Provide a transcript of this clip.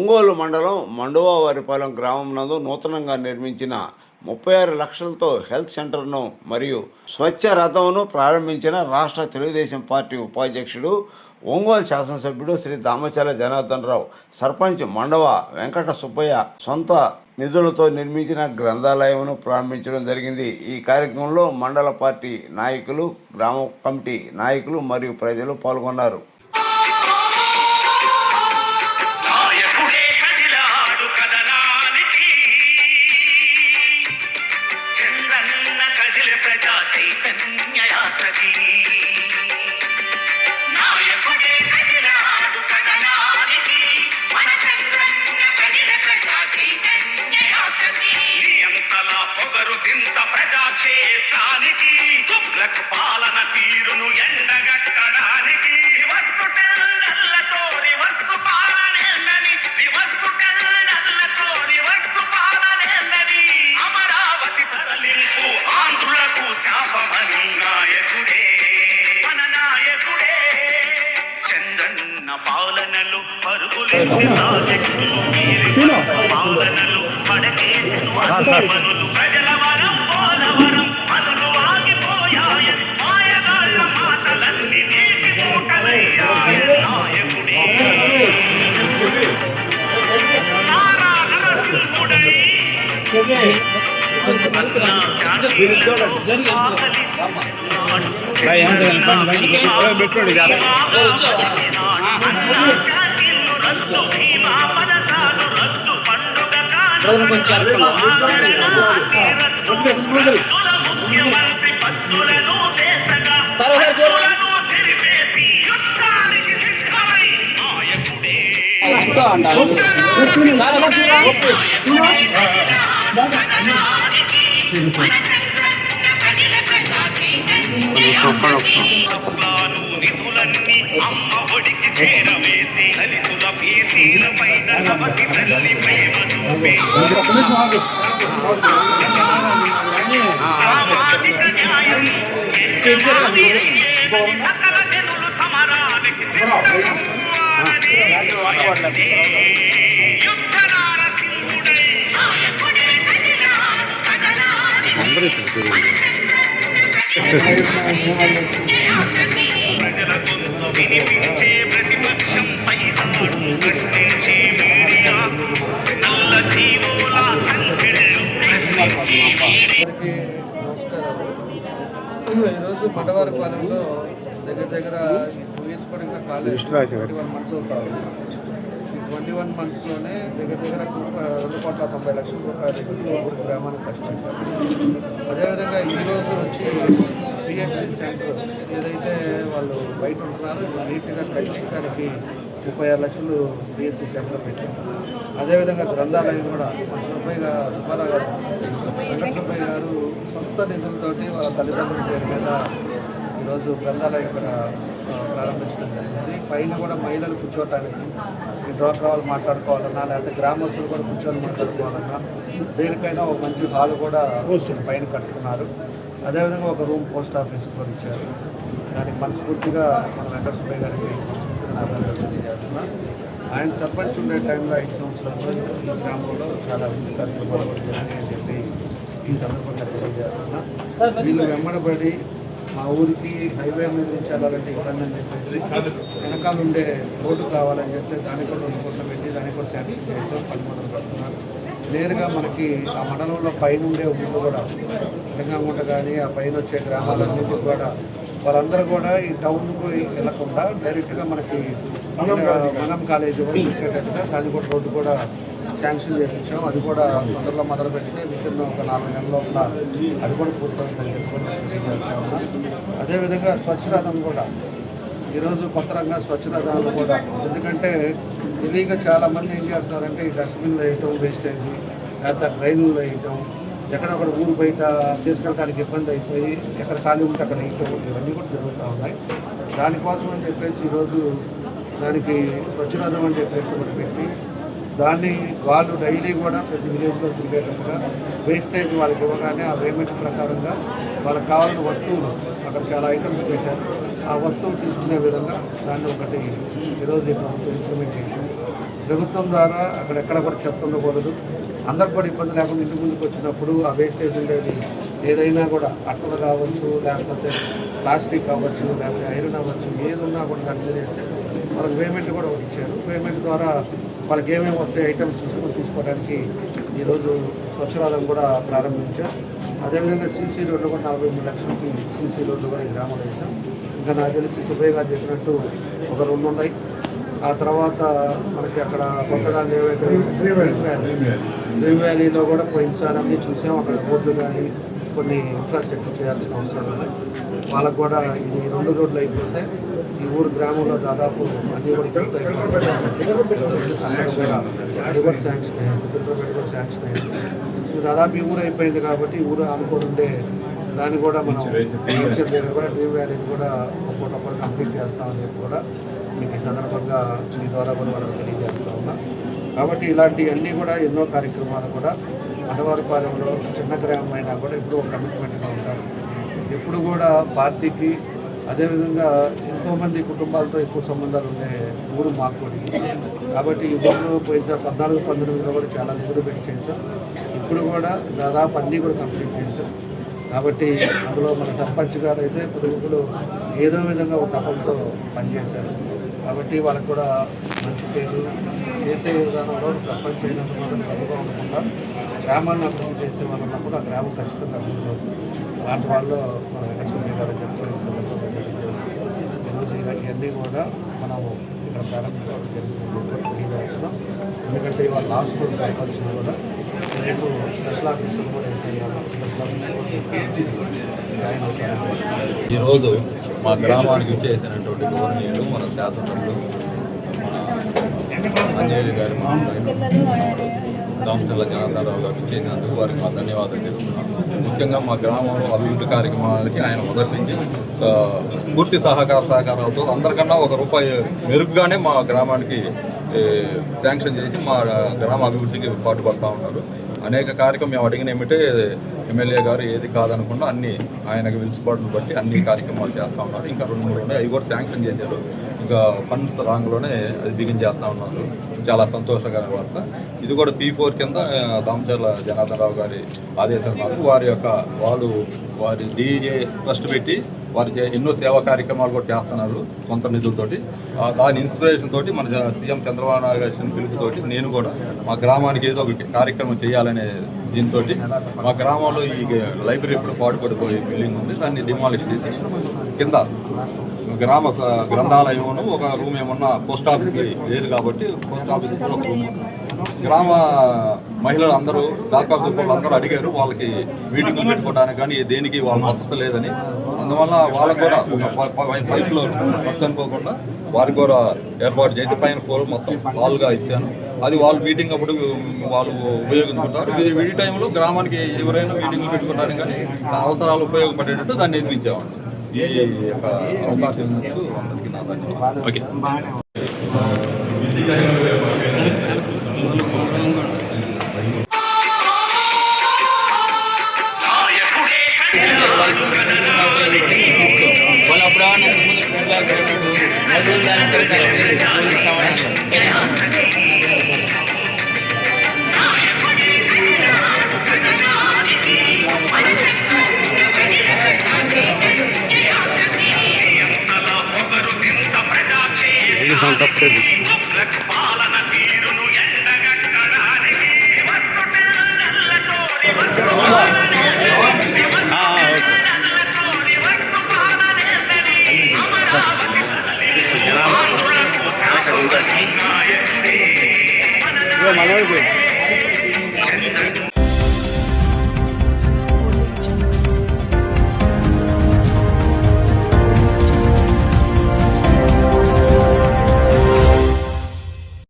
ఒంగోలు మండలం మండువారిపాలెం గ్రామం నందు నూతనంగా నిర్మించిన 36 లక్షలతో హెల్త్ సెంటర్ను మరియు స్వచ్ఛ రథంను ప్రారంభించిన రాష్ట్ర తెలుగుదేశం పార్టీ ఉపాధ్యక్షుడు ఒంగోలు శాసనసభ్యుడు శ్రీ దామచర్ల జనార్దన్ రావు, సర్పంచ్ మండవ వెంకట సుబ్బయ్య సొంత నిధులతో నిర్మించిన గ్రంథాలయంను ప్రారంభించడం జరిగింది. ఈ కార్యక్రమంలో మండల పార్టీ నాయకులు, గ్రామ కమిటీ నాయకులు మరియు ప్రజలు పాల్గొన్నారు. ప్రజాక్షేత్రానికి తుగ్లక్ పాలన తీరును ఎండగట్టడానికి రివస్సు పాలనేందని రివస్సు పాలనేందని అమరావతి తరలింపు ఆంధ్రులకు శాపమని మన నాయకుడే చంద్రన్న పాలనలు పరుగులెత్తి ప్రాజెక్టులు పాలనలు పడకేసిన పనులు ప్రజల వరం పోలవరం పనులు ఆగిపోయాయ మాయగాళ్ళ మాటలన్నీ నీటి మూటలయ్యాయ నాయకుడే నారా నరసింహుడై ముఖ్యమంత్రి పత్రులను చెరిపేసి యుద్ధానికి సిద్ధమై నాయకుడే నిధులన్నీ అమ్మ ఒడికి చేరవేసి దళితుల బీసీల పైన సవతి తల్లి ప్రేమ చూపే సామాజిక న్యాయం సకల జనులు సమరానికి యుద్ధ నారసింహుడై ప్రజల గొంతు వినిపించే ప్రతిపక్షం పైనాడు ప్రశ్నించే మీడియాకు నల్ల జీవోల సంఖ్యలు ప్రశ్నించే ఈరోజు మండవారిపాలెంలో దగ్గర 2 years కూడా ఇంకా కాలేదు, 21 months అవుతారు. ఈ 21 monthsలోనే దగ్గర 2,90,00,000 రూపాయలు గ్రామానికి కష్టపడతారు. అదేవిధంగా ఈరోజు వచ్చి పిహెచ్సి సెంటర్ ఏదైతే వాళ్ళు బయట ఉంటున్నారో నీట్గా కట్టి దానికి 36 లక్షలు పిహెచ్సి సెంటర్ పెట్టారు. అదేవిధంగా గ్రంథాలయం కూడా సుబ్బయ్య గారు సొంత నిధులతోటి వాళ్ళ తల్లిదండ్రుల పేరు మీద ఈరోజు గ్రంథాలయం ఇక్కడ ప్రారంభించడం జరిగింది. పైన కూడా మహిళలు కూర్చోవటానికి, ఈ డ్వాక్రా వాళ్ళు మాట్లాడుకోవాలన్నా లేకపోతే గ్రామస్తులు కూడా కూర్చొని మాట్లాడుకోవాలన్నా దేనికైనా ఒక మంచి హాల్ కూడా పైన కట్టుకున్నారు. అదేవిధంగా ఒక రూమ్ పోస్ట్ ఆఫీస్ కూడా ఇచ్చారు. దానికి మనస్ఫూర్తిగా మన వెంకట సుబ్బయ్య గారికి తెలియజేస్తున్నాం. ఆయన సర్పంచ్ ఉండే టైంలో 5 సంవత్సరాలు ఈ గ్రామంలో చాలా అభివృద్ధి కార్యక్రమాలు కూడా జరిగాయని చెప్పి ఈ సందర్భంగా తెలియజేస్తున్నా. వీళ్ళు వెంబడబడి మా ఊరికి హైవే మీద నుంచి వెళ్ళాలంటే ఇబ్బంది అని చెప్పేసి వెనకాల ఉండే రోడ్డు కావాలని చెప్తే దానికి కూడా 2 కోట్లు పెట్టి దానికి కూడా శాంక్షన్ చేసాం, పని మొదలు పెడుతున్నారు. నేరుగా మనకి ఆ మండలంలో పైన ఉండే ఊళ్ళు కూడా తెలంగాణ కానీ ఆ పైన వచ్చే గ్రామాలన్నింటినీ కూడా వాళ్ళందరూ కూడా ఈ టౌన్కు వెళ్ళకుండా డైరెక్ట్గా మనకి మనం కాలేజీ కూడా తీసుకెళ్ళేట్టుగా దాన్ని కూడా రోడ్డు కూడా శాంక్షన్ చేయించాం. అది కూడా తొందరలో మొదలు పెడితే వితిన్ ఒక 4 నెలల లోపల అది కూడా పూర్తవుతుందని చెప్పుకొని తెలియజేస్తా ఉన్నాం. అదేవిధంగా స్వచ్ఛరథం కూడా ఈరోజు కొత్త రంగా స్వచ్ఛరథాలు కూడా, ఎందుకంటే తెలియక చాలామంది ఏం చేస్తారంటే ఈ డస్ట్బిన్లు వేయటం, వేస్టేజ్ లేకపోతే డ్రైన్లు వేయటం, ఎక్కడొక్కడ ఊరు బయట తీసుకెళ్ళడానికి ఇబ్బంది అయిపోయి ఎక్కడ ఖాళీ ఉంటే అక్కడ వేయటం, ఇవన్నీ కూడా జరుగుతూ ఉన్నాయి. దానికోసం అని చెప్పేసి ఈరోజు దానికి స్వచ్ఛరథం అని చెప్పేసి ఒకటి పెట్టి దాన్ని వాళ్ళు డైలీ కూడా ప్రతి విలేజ్లో తిరిగేటట్టుగా వేస్టేజ్ వాళ్ళకి ఇవ్వగానే ఆ పేమెంట్ ప్రకారంగా వాళ్ళకి కావాల్సిన వస్తువులు అక్కడ చాలా ఐటమ్స్ పెట్టారు, ఆ వస్తువులు తీసుకునే విధంగా దాన్ని ఒకటి ఈరోజు ఇంప్లిమెంట్ చేసాం. ప్రభుత్వం ద్వారా అక్కడెక్కడ కూడా చెత్త ఉండకూడదు, అందరికి కూడా ఇబ్బంది లేకుండా ఇంటి ముందుకు వచ్చినప్పుడు ఆ వేస్టేజ్ ఉండేది ఏదైనా కూడా అట్టలు కావచ్చు, లేకపోతే ప్లాస్టిక్ కావచ్చు, లేకపోతే ఐరన్ అవ్వచ్చు, ఏది ఉన్నా కూడా కన్సిడర్ చేస్తే వాళ్ళకి పేమెంట్ కూడా ఇచ్చారు. పేమెంట్ ద్వారా వాళ్ళకి ఏమేమి వస్తాయి ఐటమ్స్ చూసుకొని తీసుకోవడానికి ఈరోజు స్వచ్ఛరాధం కూడా ప్రారంభించాం. అదేవిధంగా సీసీ రోడ్లు కూడా 43 లక్షలకి సీసీ రోడ్లు కూడా ఈ గ్రామంలో వేసాం. ఇంకా నాకు తెలిసి సుబ్బయ్య గారు చెప్పినట్టు ఒక 2 ఉన్నాయి. ఆ తర్వాత మనకి అక్కడ కొత్తగా డ్రీమ్ వ్యాలీలో కూడా పోయినసారి అన్నీ చూసాం. అక్కడ రోడ్లు కానీ కొన్ని ఇన్ఫ్రాస్ట్రక్చర్ చేయాల్సిన అవసరం ఉన్నాయి. వాళ్ళకు కూడా ఇది 2 రోడ్లు అయిపోతే ఈ ఊరు గ్రామంలో దాదాపు అన్నీ కూడా పూర్తయి అది కూడా శాంక్షన్ అయ్యింది, ఫిల్టర్మెంట్ కూడా శాంక్షన్ అయ్యింది. ఇది దాదాపు ఈ ఊరు అయిపోయింది కాబట్టి ఈ ఊరు అనుకుంటుంటే దాన్ని కూడా మనం దగ్గర కూడా డ్రీమ్ వ్యాలీని కూడా ఒక్కొక్కప్పుడు కంప్లీట్ చేస్తామని చెప్పి కూడా మీకు ఈ సందర్భంగా మీ ద్వారా కూడా మనం తెలియజేస్తూ ఉన్నాం. కాబట్టి ఇలాంటివన్నీ కూడా ఎన్నో కార్యక్రమాలు కూడా మండవారిపాలెంలో చిన్న గ్రామం అయినా కూడా ఇప్పుడు ఒక కమిట్మెంట్గా ఉంటారు. ఎప్పుడు కూడా పార్టీకి, అదేవిధంగా ఎంతోమంది కుటుంబాలతో ఎక్కువ సంబంధాలు ఉండే ఊరు మాకోడి. కాబట్టి ఈ ఊళ్ళో పోయినసారి 14-19లో కూడా చాలా నిధులు పెట్టి చేశాం. ఇప్పుడు కూడా దాదాపు అన్నీ కూడా కంప్లీట్ చేశాం. కాబట్టి అందులో మన సర్పంచ్ గారు అయితే ప్రముఖులు ఏదో విధంగా ఒక తపంతో పనిచేశారు. కాబట్టి వాళ్ళకు కూడా మంచి పేరు చేసే విధానంలో సర్పంచ్ అయినందుకు మాత్రం తప్పుగా ఉండకుండా గ్రామాన్ని అభివృద్ధి చేసే వాళ్ళు ఉన్నప్పుడు ఆ గ్రామం ఖచ్చితంగా అభివృద్ధి అవుతుంది. అలాంటి వాళ్ళు మన వెంకటేశ్వర గారు చెప్పుకునే సందర్భంగా తెలియజేస్తాం. ఈరోజు ఇవన్నీ కూడా మనము ఇక్కడ ప్రారంభించడం జరిగింది తెలియజేస్తున్నాం. ఎందుకంటే ఇవాళ లాస్ట్ రోజు సర్పంచ్ని కూడా రేపు స్పెషల్ ఆఫీసర్ కూడా జాయిన్ అవుతారు. ఈరోజు మా గ్రామానికి చేసినటువంటి గవర్నీయులు మన శాసనసభ్యులు అంజేరి గారి దామచర్ల జనార్దనరావు గారు ఇచ్చేసినందుకు వారికి మా ధన్యవాదాలు తెలుపుతున్నాం. ముఖ్యంగా మా గ్రామంలో అభివృద్ధి కార్యక్రమాలకి ఆయన మొదటి నుంచి పూర్తి సహకారాలతో అందరికన్నా ₹1 మెరుగ్గానే మా గ్రామానికి శాంక్షన్ చేసి మా గ్రామ అభివృద్ధికి పాటుపడుతూ ఉన్నారు. అనేక కార్యక్రమం మేము అడిగిన ఏమిటే ఎమ్మెల్యే గారు ఏది కాదనకుండా అన్ని ఆయనకు వెలుసుబాటును బట్టి అన్ని కార్యక్రమాలు చేస్తూ ఉన్నారు. ఇంకా 2-3 ఉన్నాయి, అవి కూడా శాంక్షన్ చేశారు. ఇంకా ఫండ్స్ రాంగ్లోనే అది బిగిన్ చేస్తూ ఉన్నారు. చాలా సంతోషకరమైన వార్త. ఇది కూడా P4 కింద దామచర్ల జనార్దనరావు గారి ఆదేశాల మేరకు వారి డీజే ట్రస్ట్ పెట్టి వారి ఎన్నో సేవా కార్యక్రమాలు కూడా చేస్తున్నారు సొంత నిధులతోటి. దాని ఇన్స్పిరేషన్ తోటి మన సీఎం చంద్రబాబు నాయుడు గారి పిలుపుతోటి నేను కూడా మా గ్రామానికి ఏదో ఒక కార్యక్రమం చేయాలనే దీంతో మా గ్రామంలో ఈ లైబ్రరీ ఇప్పుడు పాటుపడిపోయే బిల్డింగ్ ఉంది, దాన్ని డిమాలిష్ చేసి కింద గ్రామ గ్రంథాలయం ఒక రూమ్ ఏమన్నా పోస్ట్ ఆఫీస్కి లేదు కాబట్టి పోస్ట్ ఆఫీస్కి ఒక రూమ్, గ్రామ మహిళలు అందరూ డాకా గ్రూపులు అందరూ అడిగారు వాళ్ళకి మీటింగులు పెట్టుకోవడానికి కానీ దేనికి వాళ్ళ వసతి లేదని. అందువల్ల వాళ్ళకు కూడా ఒక 5 ఫ్లోర్ ఖర్చు అనుకోకుండా వారికి కూడా ఏర్పాటు చేసి పైన ఫ్లోర్ మొత్తం వాల్గా ఇచ్చాను. అది వాళ్ళు మీటింగ్ అప్పుడు వాళ్ళు ఉపయోగించుకుంటారు. ఈ టైంలో గ్రామానికి ఎవరైనా మీటింగ్లు పెట్టుకోవడానికి కానీ అవసరాలు ఉపయోగపడేటట్టు దాన్ని నిర్మించామండి. ఈ యొక్క అవకాశం ఉన్నందుకు అందరికీ నా ధన్యవాదాలు. ఓకే. ప్రజాక్షేత్రం